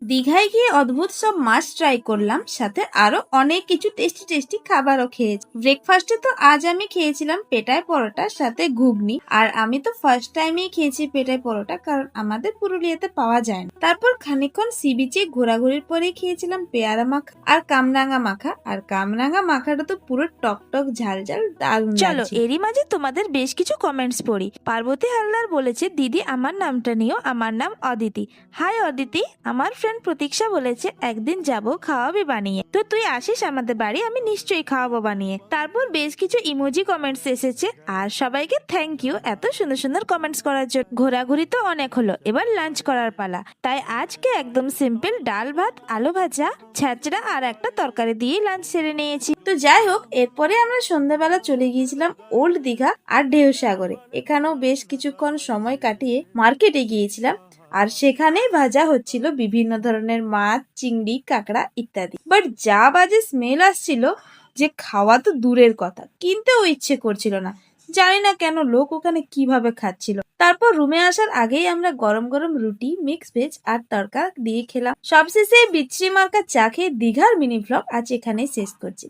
দীঘায় গিয়ে অদ্ভুত সব মাছ ট্রাই করলাম, সাথে আরো অনেক কিছু টেস্টি টেস্টি খাবারও খেয়েছি। ব্রেকফাস্টে তো আজ আমি খেয়েছিলাম পেটাই পরোটা সাথে ঘুগনি। আর আমি তো ফার্স্ট টাইমেই খেয়েছি পেটাই পরোটা, কারণ আমাদের পুরুলিয়াতে পাওয়া যায় না। তারপর খানিকক্ষণ সি বিচে ঘোরাঘুরির পরে খেয়েছিলাম পেয়ারা মাখা আর কামরাঙা মাখা। আর কামরাঙা মাখাটা তো পুরো টক টক ঝাল ঝাল দারুণ চলো লাগছে। এরই মাঝে তোমাদের বেশ কিছু কমেন্টস পড়ি। পার্বতী হালদার বলেছে, দিদি আমার নামটা নিও, আমার নাম অদিতি। হাই অদিতি। আমার ফ্রেন্ড প্রতীক্ষা বলেছে, একদিন যাব, খাওয়াবি বানিয়ে। তো তুই আসিস আমাদের বাড়ি, আমি নিশ্চয়ই খাওয়াবো বানিয়ে। তারপর বেশ কিছু ইমোজি কমেন্টস এসেছে। আর সবাইকে থ্যাংক ইউ এত সুন্দর সুন্দর কমেন্টস করার জন্য। ঘোরাঘুরি তো অনেক হলো, এবার লাঞ্চ করার পালা। তাই আজকে একদম সিম্পল ডাল ভাত, আলু ভাজা, ছ্যাঁচড়া আর একটা তরকারি দিয়ে লাঞ্চ সেরে নিয়েছি। তো যাই হোক, এরপরে আমরা সন্ধ্যাবেলা চলে গিয়েছিলাম ওল্ড দীঘা আর ঢেউ সাগরে। এখানেও বেশ কিছুক্ষণ সময় কাটিয়ে মার্কেটে গিয়েছিলাম। আর সেখানে ভাজা হচ্ছিল বিভিন্ন ধরনের মাছ, চিংড়ি, কাঁকড়া ইত্যাদি। বাট যা বাজে স্মেল আসছিল, যে খাওয়া তো দূরের কথা, কিনতেও ইচ্ছে করছিল না। জানি না কেন লোক ওখানে কিভাবে খাচ্ছিল। তারপর রুমে আসার আগেই আমরা গরম গরম রুটি, মিক্স ভেজ আর তড়কা দিয়ে খেলাম। সবশেষে বিচ্ছিরি মার্কা চা খেয়ে দীঘার মিনি ভ্লগ আজ এখানেই শেষ করছি।